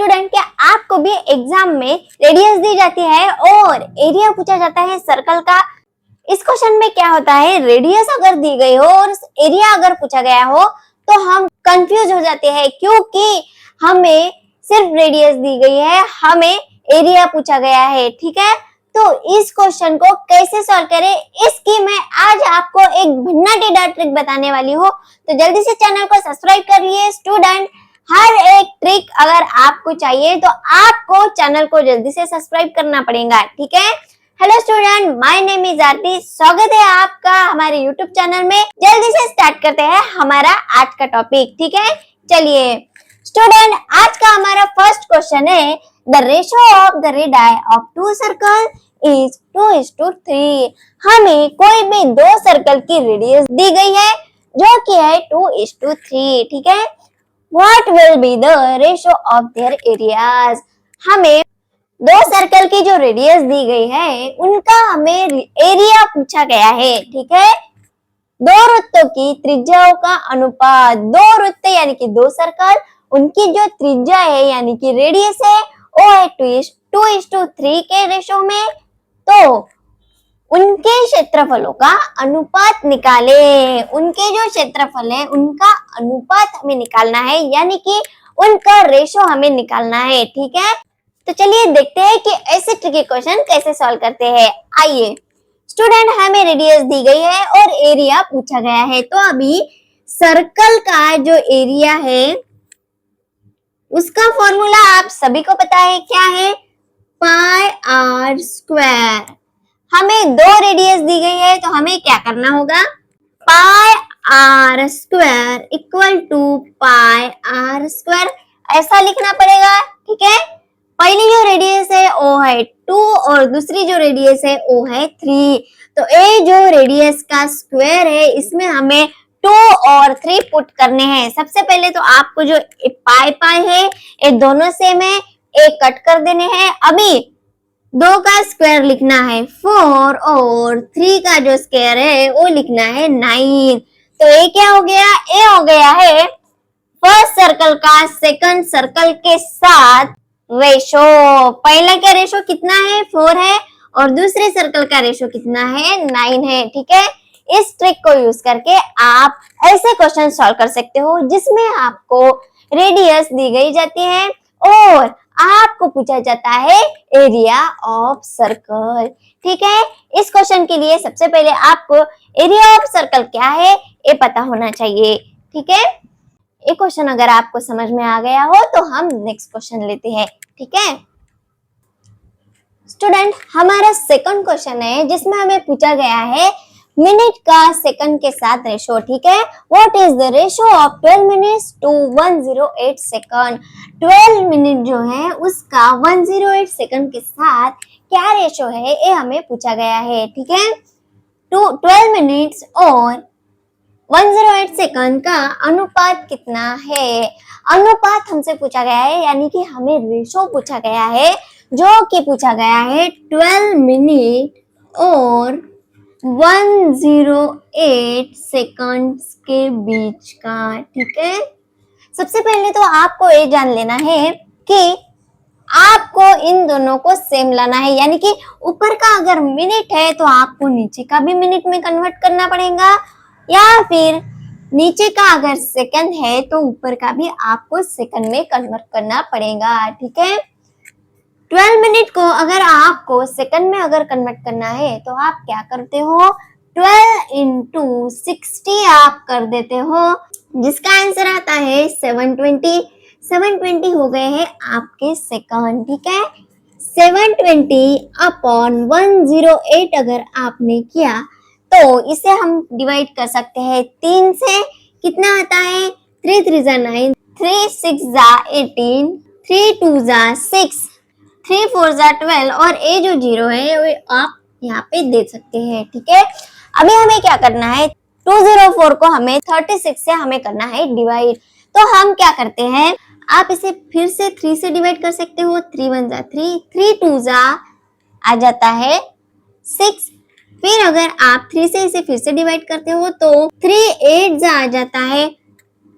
Student, क्या आपको भी एग्जाम में रेडियस दी जाती है और एरिया पूछा जाता है सर्कल का? इस क्वेश्चन में क्या होता है, रेडियस अगर दी गई हो और एरिया अगर पूछा गया हो तो हम कंफ्यूज हो जाते हैं, क्योंकि हमें सिर्फ रेडियस दी गई है, हमें एरिया पूछा गया है। ठीक है, तो इस क्वेश्चन को कैसे सॉल्व करें, इसकी मैं आज आपको एक भन्ना ट्रिक बताने वाली हूँ। तो जल्दी से चैनल को सब्सक्राइब करिए स्टूडेंट। हर एक ट्रिक अगर आपको चाहिए तो आपको चैनल को जल्दी से सब्सक्राइब करना पड़ेगा। ठीक है, hello student, my name is Aarti. स्वागत है आपका हमारे यूट्यूब चैनल में। जल्दी से स्टार्ट करते हैं हमारा आज का टॉपिक। ठीक है, चलिए स्टूडेंट, आज का हमारा फर्स्ट क्वेश्चन है, the ratio of the radii of two circle is 2:3। हमें कोई भी दो सर्कल की रेडियस दी गई है जो कि है 2:3। ठीक है, What will be the ratio of their areas? हमें दो सर्कल की जो रेडियस दी गई है उनका हमें एरिया पूछा गया है। ठीक है, दो वृत्तों की त्रिज्याओं का अनुपात, दो वृत्त यानी कि दो सर्कल, उनकी जो त्रिज्या है यानी कि रेडियस है वो है 2:3 के रेशो में। तो उनके क्षेत्रफलों का अनुपात निकाले, उनके जो क्षेत्रफल है उनका अनुपात हमें निकालना है, यानी कि उनका रेशो हमें निकालना है। ठीक है, तो चलिए देखते हैं कि ऐसे ट्रिकी क्वेश्चन कैसे सॉल्व करते हैं। आइए स्टूडेंट, हमें रेडियस दी गई है और एरिया पूछा गया है, तो अभी सर्कल का जो एरिया है उसका फॉर्मूला आप सभी को पता है, क्या है? पाई आर स्क्वायर। हमें दो रेडियस दी गई है तो हमें क्या करना होगा, pi R square equal to pi R square ऐसा लिखना पड़ेगा। ठीक है, पहली जो रेडियस है वो है 2 और दूसरी जो रेडियस है वो है 3। तो ये जो रेडियस का स्क्वायर है इसमें हमें 2 और 3 पुट करने हैं। सबसे पहले तो आपको जो पाई पाई है ये दोनों सेम है, एक कट कर देने हैं। अभी 2 का स्क्वायर लिखना है 4 और 3 का जो स्क्वायर है वो लिखना है 9। तो ये क्या हो गया, ये हो गया है फर्स्ट सर्कल का सेकंड सर्कल के साथ रेशो। पहले का रेशो कितना है, 4 है, और दूसरे सर्कल का रेशो कितना है, 9 है। ठीक है, इस ट्रिक को यूज करके आप ऐसे क्वेश्चन सॉल्व कर सकते हो जिसमें आपको रेडियस दी गई जाती है और आपको पूछा जाता है एरिया ऑफ सर्कल। ठीक है, इस क्वेश्चन के लिए सबसे पहले आपको एरिया ऑफ सर्कल क्या है ये पता होना चाहिए। ठीक है, ये क्वेश्चन अगर आपको समझ में आ गया हो तो हम नेक्स्ट क्वेश्चन लेते हैं। ठीक है स्टूडेंट, हमारा सेकंड क्वेश्चन है जिसमें हमें पूछा गया है मिनट का सेकंड के साथ रेशो। ठीक है, what is the ratio of 12 minutes to 108 second. 12 minute जो है उसका 108 सेकंड के साथ क्या रेशो है ये हमें पूछा गया है। ठीक है, 12 मिनट्स और 108 सेकंड का अनुपात कितना है, अनुपात हमसे पूछा गया है, यानी कि हमें रेशो पूछा गया है जो कि पूछा गया है 12 मिनट और 108 सेकंड्स के बीच का। ठीक है, सबसे पहले तो आपको ये जान लेना है कि आपको इन दोनों को सेम लाना है, यानी कि ऊपर का अगर मिनट है तो आपको नीचे का भी मिनट में कन्वर्ट करना पड़ेगा, या फिर नीचे का अगर सेकंड है तो ऊपर का भी आपको सेकंड में कन्वर्ट करना पड़ेगा। ठीक है, 12 मिनट को अगर आपको सेकंड में अगर कन्वर्ट करना है तो आप क्या करते हो, 12 into 60 आप कर देते हो, जिसका आंसर आता है 720। 720 हो गए हैं आपके सेकंड। ठीक है, 720 अपॉन 108 अगर आपने किया तो इसे हम डिवाइड कर सकते हैं 3 से। कितना आता है, 3 3 जा 9, 3 6 जा 18, 3 2 जा 6, 3 4 जा 12 और ये जो 0 है वो आप यहाँ पे दे सकते हैं। ठीक है, अभी हमें क्या करना है, 204 को हमें 36 से हमें करना है डिवाइड। तो हम क्या करते हैं, आप इसे फिर से 3 से डिवाइड कर सकते हो, 3 1 जा 3, 3 2 जा आ जाता है 6, फिर अगर आप 3 से इसे फिर से डिवाइड करते हो तो 3 8 जा आ जाता है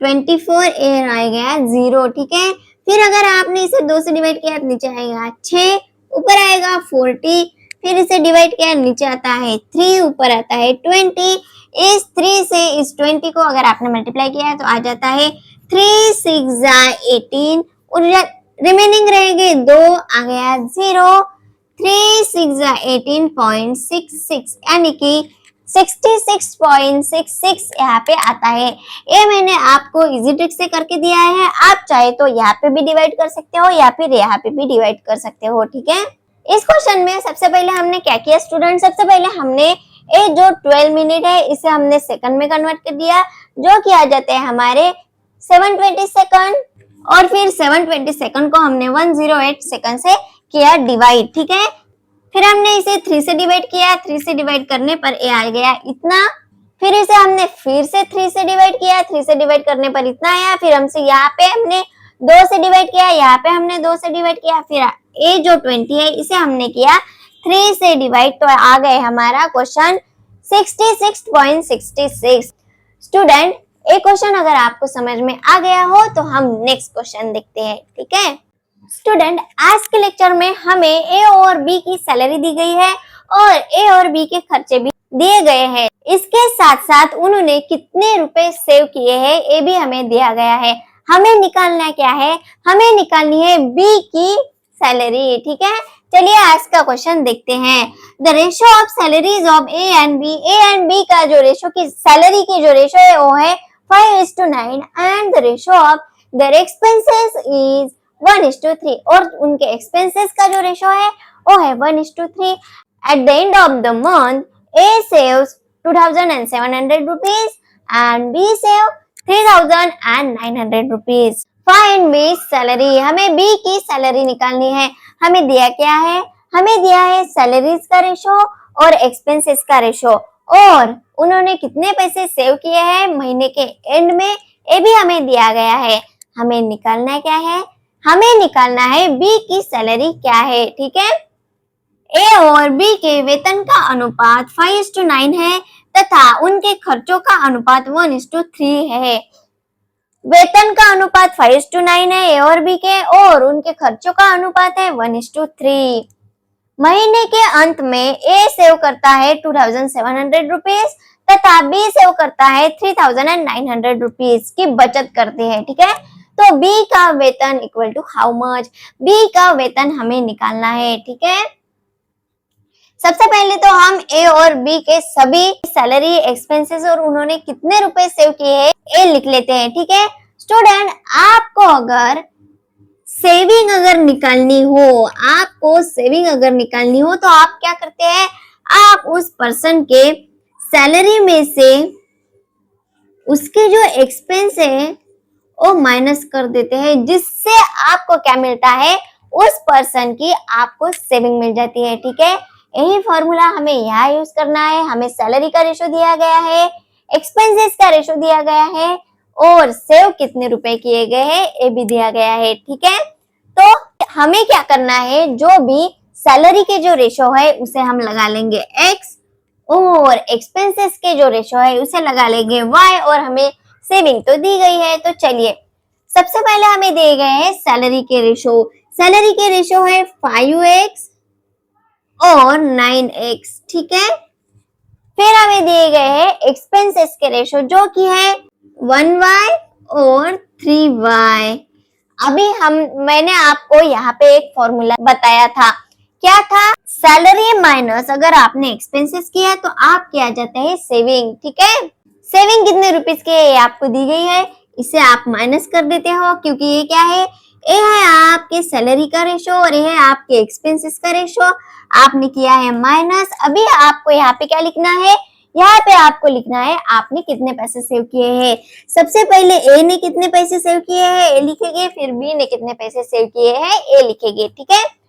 24, एयर आ गया 0। ठीक है, फिर अगर आपने इसे 2 से डिवाइड किया तो नीचे आएगा 6, ऊपर आएगा 40, फिर इसे डिवाइड किया नीचे आता है 3, ऊपर आता है 20। इस 3 से इस 20 को अगर आपने मल्टीप्लाई किया है तो आ जाता है 3 6 18 और रिमेनिंग रहेंगे 2, आ गया 0। 3 6 18.66 यानी कि 66.66 यहाँ पे आता है। ये मैंने आपको इजी ट्रिक से करके दिया है, आप चाहे तो यहाँ पे भी डिवाइड कर सकते हो या फिर यहाँ पे भी डिवाइड कर सकते हो, ठीक है। इस क्वेश्चन में सबसे पहले हमने क्या किया स्टूडेंट, सबसे पहले हमने ये जो 12 मिनट है इसे हमने सेकंड में कन्वर्ट कर दिया, जो कि आ जाते हैं हमारे 720 सेकंड, और फिर 720 सेकंड को हमने 108 सेकंड से किया डिवाइड, ठीक है। फिर हमने इसे 3 से डिवाइड किया, 3 से डिवाइड करने पर ये आ गया इतना। फिर इसे हमने फिर से 3 से डिवाइड किया, 3 से डिवाइड करने पर इतना आया। फिर हमसे यहाँ पे हमने 2 से डिवाइड किया, यहाँ पे हमने 2 से डिवाइड किया। फिर ये जो 20 है इसे हमने किया 3 से डिवाइड, तो आ गए हमारा क्वेश्चन 66.66। स्टूडेंट, एक क्वेश्चन अगर आपको समझ में आ गया हो तो हम नेक्स्ट क्वेश्चन देखते हैं, ठीक है। स्टूडेंट, आज के लेक्चर में हमें ए और बी की सैलरी दी गई है और ए और बी के खर्चे भी दिए गए हैं। इसके साथ साथ उन्होंने कितने रुपए सेव किए हैं ये भी हमें दिया गया है। हमें निकालना क्या है, हमें निकालनी है बी की सैलरी, ठीक है। चलिए आज का क्वेश्चन देखते हैं। The ratio of salaries of A and B का जो रेशियो की सैलरी की जो रेशियो है वो है 5:9 and the ratio of their expenses is 1:3 और उनके एक्सपेंसेस का जो रेशियो है वो है 1:3। At the end of the month A saves 2,700 rupees and B save 3,900 rupees. Find B's salary. हमें B की सैलरी निकालनी है। हमें दिया क्या है, हमें दिया है सैलरीज का रेशो और एक्सपेंसेस का रेशो, और उन्होंने कितने पैसे सेव किए हैं महीने के एंड में ये भी हमें दिया गया है। हमें निकालना क्या है, हमें निकालना है बी की सैलरी क्या है, ठीक है। ए और बी के वेतन का अनुपात 5:9 है तथा उनके खर्चों का अनुपात 1:3 है। वेतन का अनुपात 5:9 है ए और बी के, और उनके खर्चों का अनुपात है 1:3। महीने के अंत में ए सेव करता है 2,700 रुपीज तथा बी सेव करता है 3,900 रुपीज की बचत करते हैं, ठीक है। तो बी का वेतन equal to how much, B का वेतन हमें निकालना है, ठीक है। सबसे पहले तो हम ए और बी के सभी सैलरी, एक्सपेंसेस और उन्होंने कितने रुपए सेव किए हैं ये लिख लेते हैं, ठीक है। स्टूडेंट, आपको अगर सेविंग अगर निकालनी हो, आपको सेविंग अगर निकालनी हो तो आप क्या करते हैं, आप उस पर्सन के सैलरी में से उसके जो एक्सपेंस है वो माइनस कर देते हैं, जिससे आपको क्या मिलता है, उस पर्सन की आपको सेविंग मिल जाती है, ठीक है। यही फॉर्मूला हमें यहाँ यूज करना है। हमें सैलरी का रेशो दिया गया है, एक्सपेंसेस का रेशो दिया गया है और सेव कितने रुपए किए गए हैं ये भी दिया गया है, ठीक है। तो हमें क्या करना है, जो भी सैलरी के जो रेशो है उसे हम लगा लेंगे x और एक्सपेंसेस के जो रेशो है उसे लगा लेंगे y, और हमें सेविंग तो दी गई है। तो चलिए सबसे पहले हमें दिए गए हैं सैलरी के रेशो। सैलरी के रेशो है 5x और 9x, ठीक है। फिर हमें दिए गए हैं एक्सपेंसेस के रेशो जो कि है 1y और 3y। अभी मैंने आपको यहाँ पे एक फॉर्मूला बताया था, क्या था, सैलरी माइनस अगर आपने एक्सपेंसेस किया तो आपके आ जाते हैं सेविंग, ठीक है। सेविंग कितने रुपीस की है आपको दी गई है, इसे आप माइनस कर देते हो क्योंकि ये क्या है, ये है आपके सैलरी का रेशो और ये है आपके एक्सपेंसेस का रेशो। आपने किया है माइनस। अभी आपको यहाँ पे क्या लिखना है, यहाँ पे आपको लिखना है आपने कितने पैसे सेव किए हैं। सबसे पहले ए ने कितने पैसे सेव किए हैं ए लिखेंगे, फिर बी ने कितने पैसे सेव किए हैं ए लिखेंगे, ठीक है।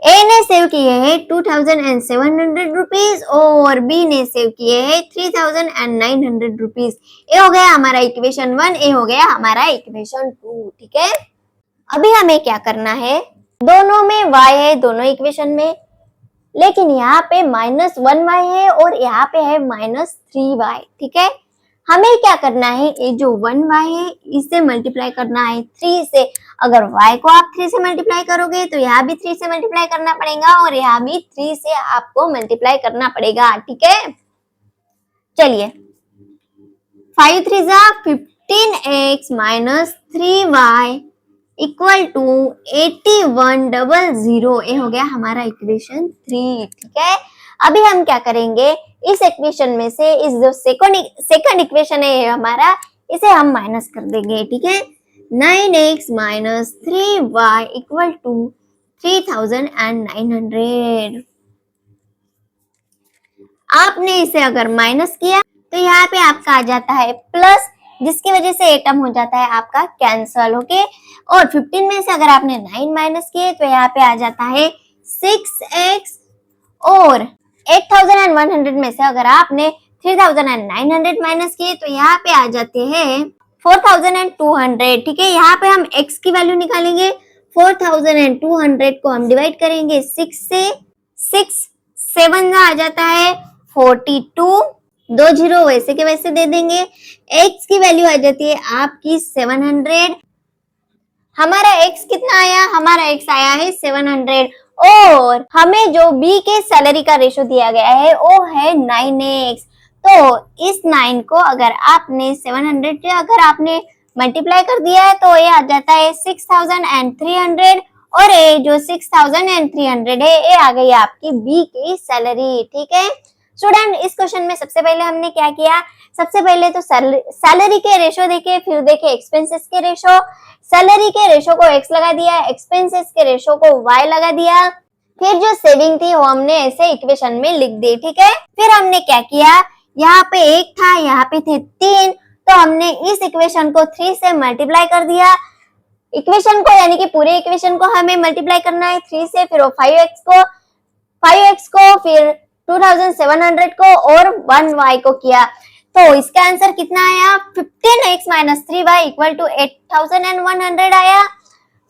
ए ने सेव किए हैं 2,700 रुपीज और बी ने सेव किए हैं 3,900 रुपीज। ये हो गया हमारा इक्वेशन 1, ये हो गया हमारा इक्वेशन 2, ठीक है। अभी हमें क्या करना है, दोनों में y है, दोनों इक्वेशन में, लेकिन यहाँ पे -1y है और यहाँ पे है -3y, ठीक है। हमें क्या करना है, ये जो 1y है इसे मल्टीप्लाई करना है 3 से। अगर y को आप 3 से मल्टीप्लाई करोगे तो यहाँ भी 3 से मल्टीप्लाई करना पड़ेगा और यहाँ भी 3 से आपको मल्टीप्लाई करना पड़ेगा, ठीक है। चलिए 5 3 जा 15x minus 3y equal to 8100, ये हो गया हमारा इक्वेशन 3, ठीक है। अभी हम क्या करेंगे, इस इक्वेशन में से इस जो सेकंड इक्वेशन है हमारा, इसे हम माइनस कर देंगे, ठीक है। 9x minus 3y equal to 3900। आपने इसे अगर माइनस किया तो यहाँ पे आपका आ जाता है प्लस, जिसकी वजह से एटम हो जाता है आपका कैंसल, ओके। और 15 में से अगर आपने 9 माइनस किए तो यहाँ पे आ जाता है 6x, और 8100 में से अगर आपने 3900 माइनस किए तो यहाँ पे आ जाते हैं 4200, ठीक है। यहाँ पे हम x की वैल्यू निकालेंगे, 4200 को हम डिवाइड करेंगे 6 से, 6 7 आ जाता है 42, 2 जीरो वैसे के वैसे दे देंगे। x की वैल्यू आ जाती है आपकी 700, हमारा x कितना आया, हमारा x आया है 700, और हमें जो b के सैलरी का रेशो दिया गया है वो है 9x। तो इस 9 को अगर आपने 700 से अगर आपने मल्टीप्लाई कर दिया है तो ये आ जाता है 6300, और ये जो 6300 है ये आ गई आपकी b की सैलरी, ठीक है। स्टूडेंट इस क्वेश्चन में सबसे पहले हमने क्या किया, सबसे पहले तो सैलरी के रेशो देखे, फिर देखे एक्सपेंसेस के रेशो। सैलरी के रेशो को x लगा दिया, एक्सपेंसेस के रेशो को y लगा दिया, फिर जो सेविंग थी वो हमने ऐसे इक्वेशन में लिख दी, ठीक है। फिर हमने क्या किया, यहाँ पे 1 था, यहाँ पे थे 3, तो हमने इस इक्वेशन को 3 से मल्टीप्लाई कर दिया। इक्वेशन को यानी कि पूरे इक्वेशन को हमें मल्टीप्लाई करना है 3 से, फिर 5x को फिर 2700 को और 1y को किया, तो इसका आंसर कितना आया, 15x minus 3y equal to 8100 आया।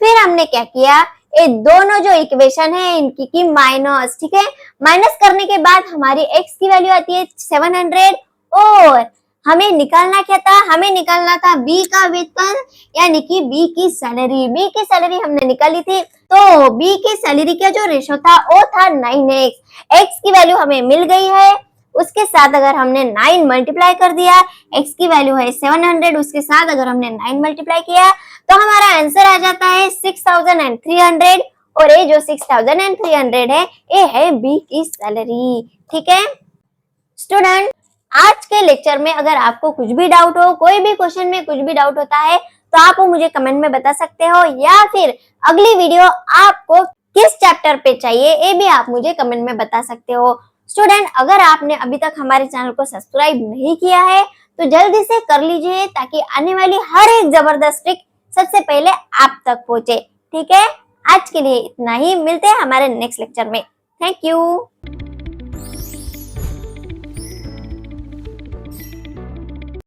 फिर हमने क्या किया, ये दोनों जो इक्वेशन है इनकी की माइनस, ठीक है। माइनस करने के बाद हमारी x की वैल्यू आती है 700, और हमें निकालना क्या था, हमें निकालना था b का वेतन यानी कि b की सैलरी। b की सैलरी हमने निकाली थी, तो b की सैलरी का जो रेशो था वो था 9x। x की वैल्यू हमें मिल गई है, उसके साथ अगर हमने 9 मल्टीप्लाई कर दिया, x की वैल्यू है 700, उसके साथ अगर हमने 9 मल्टीप्लाई किया तो हमारा आंसर आ जाता है 6300, और ये जो 6300 है ये है b की सैलरी, ठीक है। स्टूडेंट आज के लेक्चर में अगर आपको कुछ भी डाउट हो, कोई भी क्वेश्चन में कुछ भी डाउट होता है तो आप वो मुझे कमेंट में बता सकते हो, या फिर अगली वीडियो आपको किस चैप्टर पे चाहिए ये भी आप मुझे कमेंट में बता सकते हो। स्टूडेंट अगर आपने अभी तक हमारे चैनल को सब्सक्राइब नहीं किया है तो जल्दी से कर लीजिए, ताकि आने वाली हर एक जबरदस्त ट्रिक सबसे पहले आप तक पहुंचे, ठीक है। आज के लिए इतना ही, मिलते हैं हमारे नेक्स्ट लेक्चर में। Thank you.